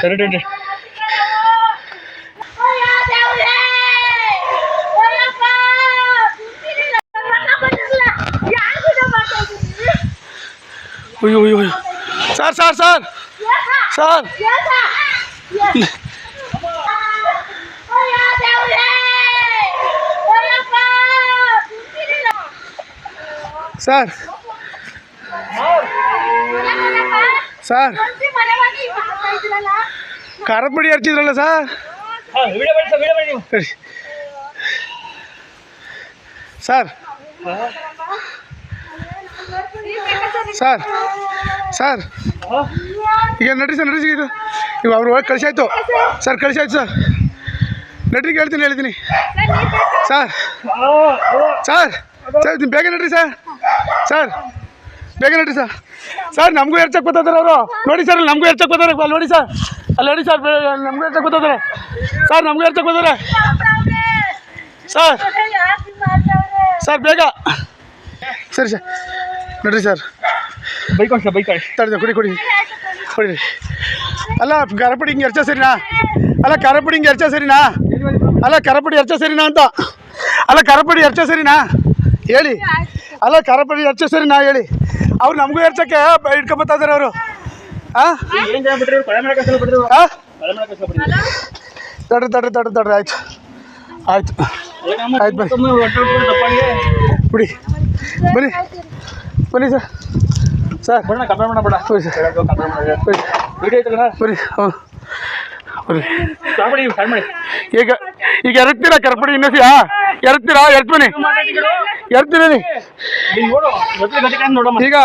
ಸರಿ ಅಯ್ಯೋ ಅಯ್ಯೋ ಅಯ್ಯೋ sir sir sir sir sir sir ಖಾರದ ಪುಡಿ ಹಚ್ಚಿದ್ರಲ್ಲ ಸರ್ ಸರ್ ಸರ್ ಸರ್ ಈಗ ನಡ್ರಿ ಸರ್ ನಡ್ರಿ ಇದು ಇವಾಗ ಅವ್ರು ಹೋಗಿ ಕಳಿಸಾಯ್ತು ಸರ್ ಕಳಿಸಾಯ್ತು ಸರ್ ನಡ್ರಿಗೆ ಹೇಳ್ತೀನಿ ಸರ್ ಸರ್ ಸರ್ ಬೇಗ ನಡ್ರಿ ಸರ್ ಸರ್ ಬೇಗ ನಡ್ರಿ ಸರ್ ಸರ್ ನಮಗೂ ಎರ್ಚಕ್ಕೆ ಗೊತ್ತಾದ್ರೆ ಅವರು ನೋಡಿ ಸರ್ ನಮಗೂ ಎರ್ಚಕ್ಕೆ ಗೊತ್ತಾರೆ ಅಲ್ಲಿ ನೋಡಿ ಸರ್ ಅಲ್ಲಿ ನೋಡಿ ಸರ್ ನಮಗೂ ಎರ್ಚಕ್ಕೆ ಗೊತ್ತಾದ್ರೆ ಸರ್ ನಮಗೂ ಎರ್ಚಕ್ಕೆ ಗೊತ್ತಾರೆ ಸರ್ ಸರ್ ಬೇಗ ಸರಿ ಸರ್ ನಡ್ರಿ ಸರ್ ಬೈಕ್ ತಡೆದ ಕೊಡಿ ಅಲ್ಲ ಖಾರಪುಡಿ ಹಿಂಗೆ ಎರ್ಚ ಸರಿನಾ ಅಲ್ಲ ಖಾರಪುಡಿ ಹಿಂಗೆ ಎರ್ಚ ಸರಿನಾ ಅಲ್ಲ ಖಾರಪುಡಿ ಎರ್ಚ ಸರಿನಾ ಅಂತ ಅಲ್ಲ ಖಾರಪುಡಿ ಎರ್ಚ ಸರಿನಾ ಹೇಳಿ ಅಲ್ಲ ಖಾರಪುಡಿ ಎರ್ಚ ಸರಿನಾ ಹೇಳಿ ಅವ್ರು ನಮಗೂ ಎರ್ಚಕ್ಕೆ ಇಟ್ಕೊಂಬತ್ತಾ ಇದಾರೆ ಅವರು ಹಾಂ ತಡ್ರಿ ಆಯ್ತು ಬಿಡಿ ಬನ್ನಿ ಸರ್ ಬರೀ ಹ್ಞೂ ಈಗ ಎರತ್ತೀರಾ ಕರ್ಪಡಿ ಇನ್ನೊಸಿಯಾ ಎರತ್ತೀರಾ ಎರ್ತ್ಬನ್ನಿ ಈಗ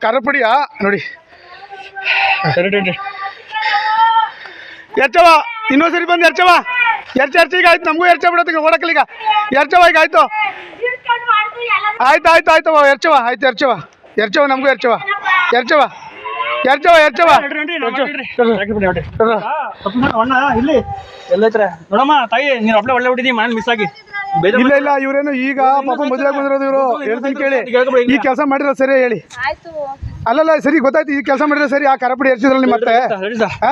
ಖಾರಪುಡಿಯಾ ನೋಡಿ ಎರ್ಚವ ಇನ್ನೊಂದ್ಸರಿ ಬಂದು ಎರ್ಚವ ಈಗ ಆಯ್ತು ನಮಗೂ ಎರ್ಚ ಬಿಡೋದು ಓಡಕ್ಕಲ್ಲ ಈಗ ಎರ್ಚವ ಈಗ ಆಯ್ತು ಎರ್ಚವ ನಮಗೂ ಎರ್ಚವ ಇಲ್ಲಿ ನೋಡಮ್ಮ ತಾಯಿ ನೀನು ಅಪ್ಲೇ ಒಳ್ಳೆ ಬಿಟ್ಟಿದ್ದೀವಿ ಮನೆ ಮಿಸ್ ಆಗಿ ಇಲ್ಲ ಇವರೇನು ಈಗ ಪಾಪ ಮದುವೆ ಬಂದಿರೋದು ಇವರು ಹೇಳ್ತೀನಿ ಕೇಳಿ ಈ ಕೆಲಸ ಮಾಡಿರೋ ಸರಿ ಹೇಳಿ ಅಲ್ಲಲ್ಲ ಸರಿ ಗೊತ್ತಾಯ್ತು ಈ ಕೆಲಸ ಮಾಡಿರೋ ಸರಿ ಆ ಖಾರಪುಡಿ ಎರ್ಚಿದ್ರಲ್ಲಿ ಮತ್ತೆ